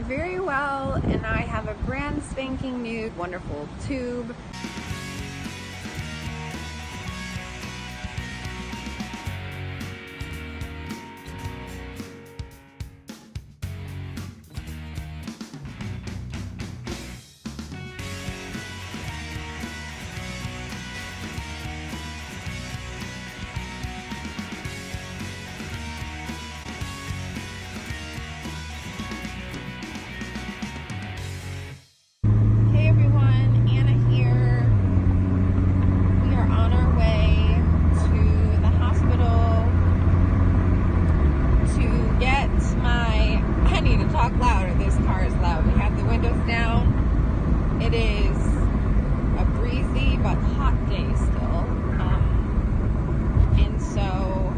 very well, and I have a brand spanking new wonderful tube. Hey everyone, Anna here. We are on our way to the hospital to get I need to talk louder, this car is loud. We have the windows down. It is a breezy but hot day still. And so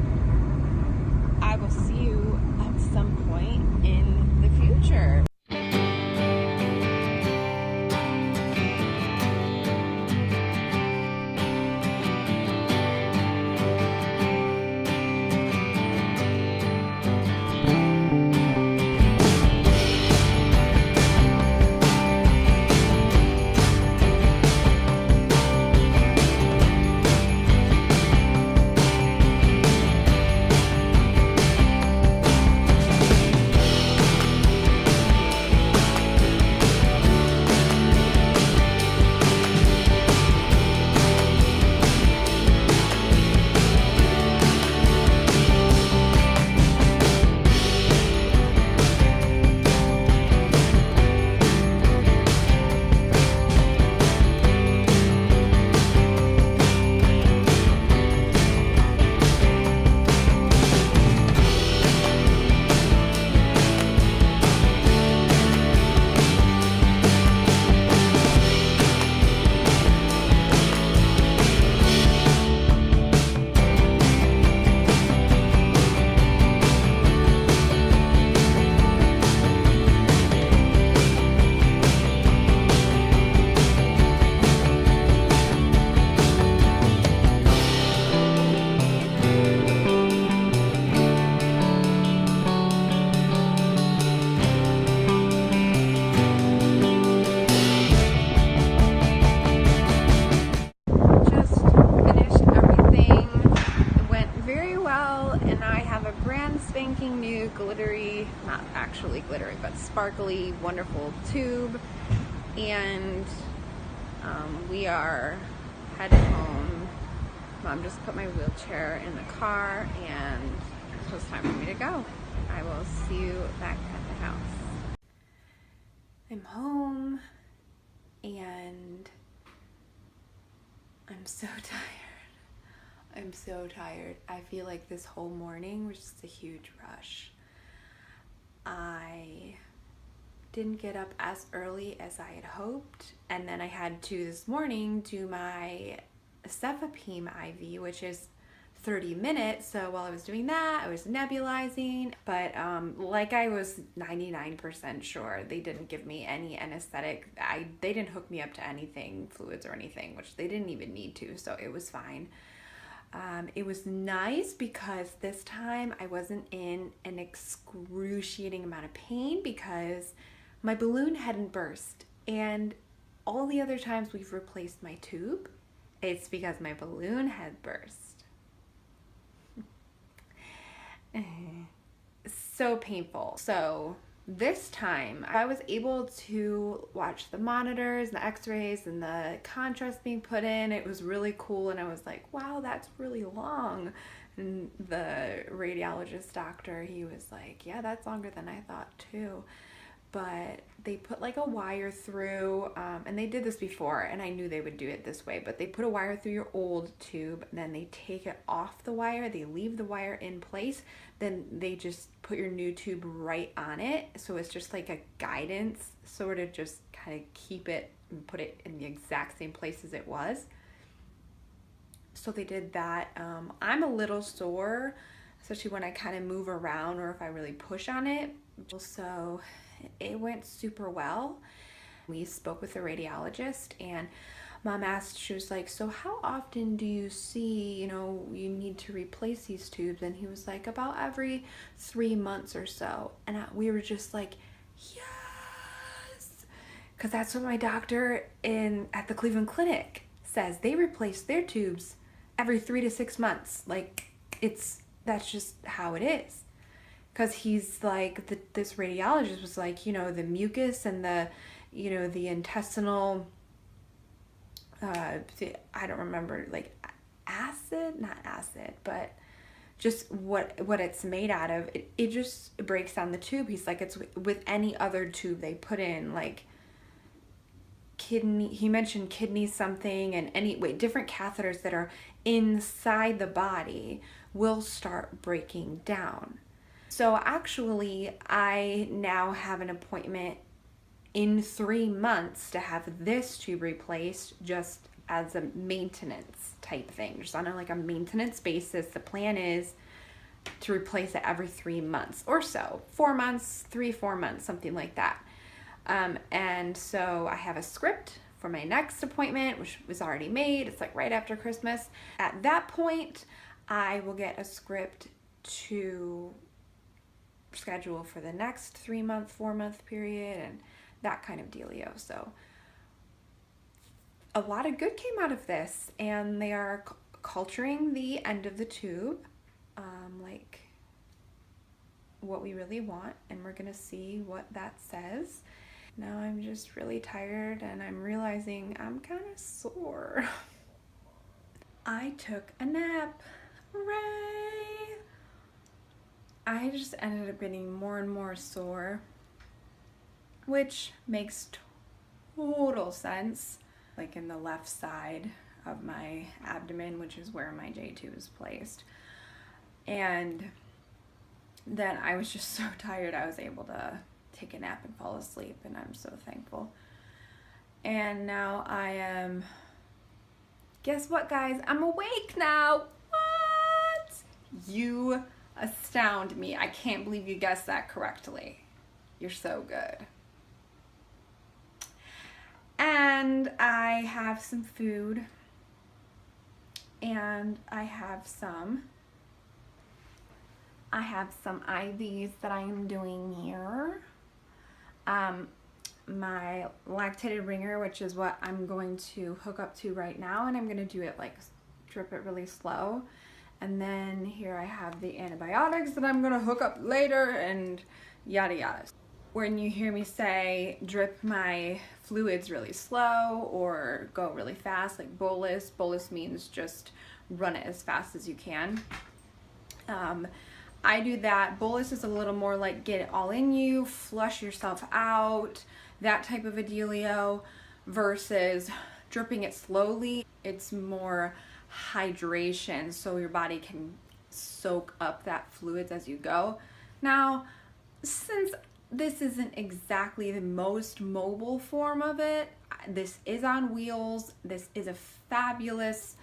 I will see you at some point in the future. Just finished everything. It went very well, and I have a brand spanking new glittery, not actually glittery, but sparkly, wonderful tube. And we are headed home. Mom just put my wheelchair in the car, and so it's time for me to go. I will see you back at the house. I'm home, and I'm so tired. I'm so tired. I feel like this whole morning was just a huge rush. I didn't get up as early as I had hoped, and then I had to this morning do my cefepime IV, which is 30 minutes. So while I was doing that, I was nebulizing, but like I was 99% sure, they didn't give me any anesthetic. They didn't hook me up to anything, fluids or anything, which they didn't even need to, so it was fine. It was nice because this time I wasn't in an excruciating amount of pain because my balloon hadn't burst, and all the other times we've replaced my tube, it's because my balloon had burst. So painful. So this time I was able to watch the monitors, the x-rays, and the contrast being put in. It was really cool, and I was like, wow, that's really long. And the radiologist doctor, he was like, yeah, that's longer than I thought too. But they put like a wire through, and they did this before, and I knew they would do it this way, but they put a wire through your old tube, and then they take it off the wire, they leave the wire in place, then they just put your new tube right on it, so it's just like a guidance, sort of just kind of keep it and put it in the exact same place as it was. So they did that. I'm a little sore, especially when I kind of move around or if I really push on it. So it went super well. We spoke with the radiologist, and Mom asked, she was like, so how often do you see, you need to replace these tubes? And he was like, about every 3 months or so. And we were just like, Because that's what my doctor at the Cleveland Clinic says. They replace their tubes every 3 to 6 months. Like, that's just how it is. Because he's like, this radiologist was like, the mucus and the intestinal, I don't remember, like not acid, but just what it's made out of. It just breaks down the tube. He's like, it's with any other tube they put in, like kidney, he mentioned kidney something, and different catheters that are inside the body will start breaking down. So actually, I now have an appointment in 3 months to have this tube replaced, just as a maintenance type thing, just on a maintenance basis. The plan is to replace it every 3 months or so, 4 months, 4 months, something like that. And so I have a script for my next appointment, which was already made. It's like right after Christmas. At that point, I will get a script to schedule for the next 3 month, 4 month period, and that kind of dealio. So a lot of good came out of this, and they are culturing the end of the tube, like what we really want, and we're gonna see what that says. Now I'm just really tired, and I'm realizing I'm kind of sore. I took a nap. Hooray! I just ended up getting more and more sore, which makes total sense. Like in the left side of my abdomen, which is where my J-tube is placed. And then I was just so tired, I was able to take a nap and fall asleep, and I'm so thankful. And now I am, guess what, guys? I'm awake now. What? You astound me. I can't believe you guessed that correctly. You're so good. And I have some food, and I have some IVs that I am doing here. My lactated ringer, which is what I'm going to hook up to right now, and I'm going to do it drip it really slow. And then here I have the antibiotics that I'm going to hook up later, and yada yada. When you hear me say drip my fluids really slow or go really fast, like bolus means just run it as fast as you can. I do that. Bolus is a little more like get it all in you, flush yourself out, that type of a dealio, versus dripping it slowly. It's more hydration, so your body can soak up that fluids as you go. Now, since this isn't exactly the most mobile form of it, this is on wheels. This is a fabulous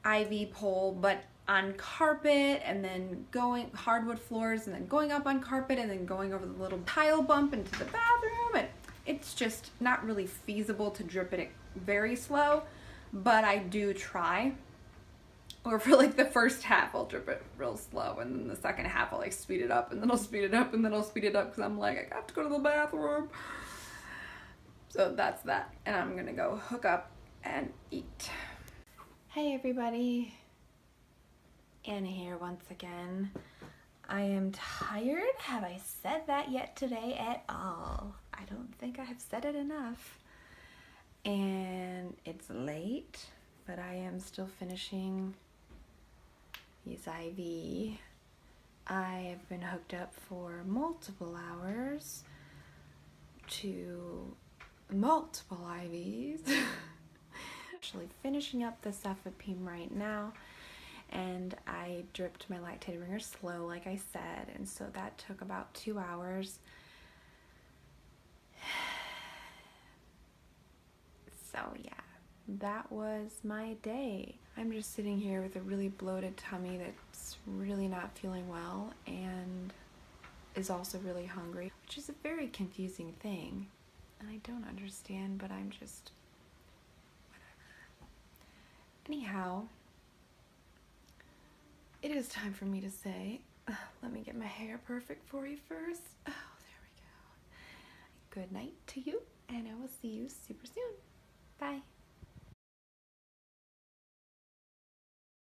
IV pole, but on carpet, and then going hardwood floors, and then going up on carpet, and then going over the little tile bump into the bathroom, and it's just not really feasible to drip it very slow, but I do try. Or for like the first half, I'll drip it real slow, and then the second half I'll like speed it up, and then I'll speed it up, and then I'll speed it up, because I'm like, I have to go to the bathroom. So that's that, and I'm gonna go hook up and eat. Hey everybody, Anna here once again. I am tired. Have I said that yet today at all? I don't think I have said it enough. And it's late, but I am still finishing these IV. I have been hooked up for multiple hours to multiple IVs. Actually finishing up the Cefepime right now, and I dripped my lactated ringer slow, like I said, and so that took about 2 hours. So yeah, that was my day. I'm just sitting here with a really bloated tummy that's really not feeling well and is also really hungry, which is a very confusing thing, and I don't understand, but I'm just whatever. Anyhow, it is time for me to say, let me get my hair perfect for you first. Oh, there we go. Good night to you, and I will see you super soon.